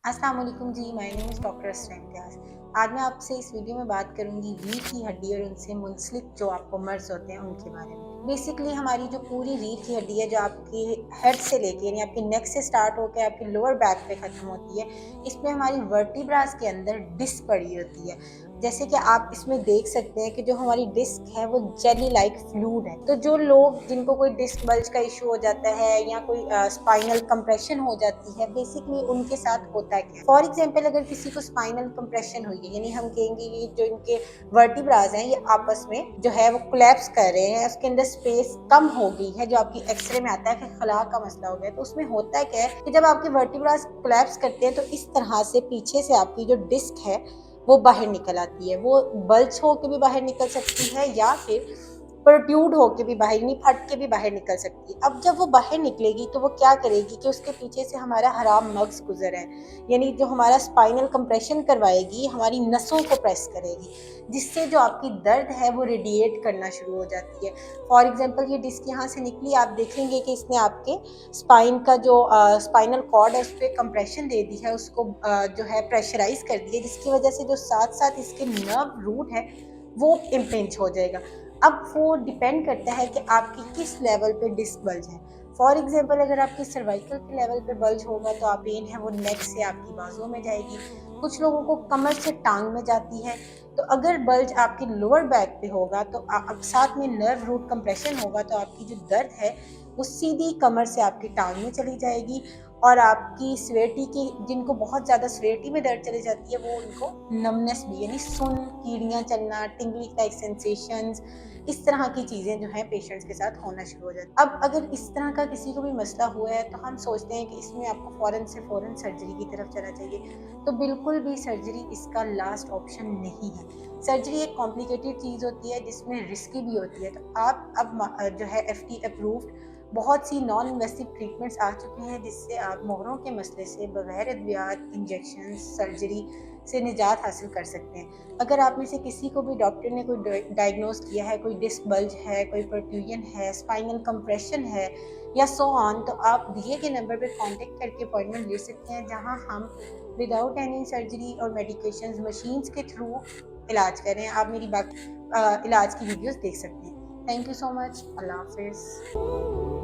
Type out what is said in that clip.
अस्सलाम वालेकुम जी, my name is doctor असरा इम्तियाज़। आज मैं आपसे इस वीडियो में बात करूंगी रीढ़ की हड्डी और उनसे मुंसलिक जो आपको मर्ज़ होते हैं उनके बारे में। बेसिकली हमारी जो पूरी रीढ़ की हड्डी है जो आपके हेड से लेके यानी आपके नेक से स्टार्ट होकर आपके लोअर बैक पे ख़त्म होती है, इसमें हमारी वर्टिब्रास के अंदर डिस्क पड़ी होती है। जैसे कि आप इसमें देख सकते हैं कि जो हमारी डिस्क है वो जेली लाइक फ्लूइड है। तो जो लोग जिनको कोई डिस्क बल्ज का इशू हो जाता है या कोई स्पाइनल कंप्रेशन हो जाती है, बेसिकली उनके साथ होता क्या है। फॉर एग्जांपल अगर किसी को स्पाइनल कंप्रेशन हुई है यानी हम कहेंगे कि जो इनके वर्टिब्रास हैं ये आपस में जो है वो कोलैप्स कर रहे हैं, उसके अंदर स्पेस कम हो गई है, जो आपकी एक्सरे में आता है कि खला का मसला हो गया। तो उसमें होता है क्या है कि जब आपके वर्टिब्रास कोलैप्स करते हैं तो इस तरह से पीछे से आपकी जो डिस्क है वो बाहर निकल आती है। वो बल्ज होके भी बाहर निकल सकती है या फिर प्रोट्रूड होके भी बाहर यानी फट के भी बाहर निकल सकती है। अब जब वो बाहर निकलेगी तो वो क्या करेगी कि उसके पीछे से हमारा हराम मग्ज़ गुज़र है, यानी जो हमारा स्पाइनल कंप्रेशन करवाएगी, हमारी नसों को प्रेस करेगी, जिससे जो आपकी दर्द है वो रेडिएट करना शुरू हो जाती है। फॉर एग्ज़ाम्पल ये डिस्क यहाँ से निकली, आप देखेंगे कि इसने आपके स्पाइन का जो स्पाइनल कॉर्ड है उस पे कंप्रेशन दे दी है, उसको जो है प्रेशराइज़ कर दिया, जिसकी वजह से जो साथ-साथ इसके नर्व रूट है वो इम्पिंज हो जाएगा। अब वो डिपेंड करता है कि आपकी किस लेवल पे डिस्क बल्ज है। फॉर एग्जांपल अगर आपकी सर्वाइकल के लेवल पे बल्ज होगा तो आप पेन है वो नेक से आपकी बाजुओं में जाएगी। कुछ लोगों को कमर से टांग में जाती है। तो अगर बल्ज आपके लोअर बैक पे होगा तो अब साथ में नर्व रूट कंप्रेशन होगा तो आपकी जो दर्द है वो सीधी कमर से आपकी टांग में चली जाएगी। और आपकी स्वेटी की जिनको बहुत ज़्यादा स्वेटी में दर्द चली जाती है वो उनको नमनेस भी यानी सुन, कीड़ियाँ चलना, टिंगली टाइप सेंसेशंस, इस तरह की चीज़ें जो हैं पेशेंट्स के साथ होना शुरू हो जाती है। अब अगर इस तरह का किसी को भी मसला हुआ है तो हम सोचते हैं कि इसमें आपको फ़ौरन से फ़ौरन सर्जरी की तरफ चला चाहिए। तो बिल्कुल भी सर्जरी इसका लास्ट ऑप्शन नहीं है। सर्जरी एक कॉम्प्लिकेटेड चीज़ होती है जिसमें रिस्की भी होती है। तो आप अब जो है एफडी अप्रूव्ड बहुत सी नॉन इन्वेसिव ट्रीटमेंट्स आ चुके हैं जिससे आप मोहरों के मसले से बगैर अद्वियात, इंजेक्शन, सर्जरी से निजात हासिल कर सकते हैं। अगर आप में से किसी को भी डॉक्टर ने कोई डायग्नोज किया है, कोई डिस्क बल्ज है, कोई प्रोट्रूजन है, स्पाइनल कंप्रेशन है या सो ऑन, तो आप दिए गए नंबर पर कांटेक्ट करके अपॉइंटमेंट ले सकते हैं, जहां हम विदाउट एनी सर्जरी और मेडिकेशंस मशीन्स के थ्रू इलाज करें। आप मेरी बाकी इलाज की वीडियोस देख सकते हैं। Thank you so much. Allah हाफिज़।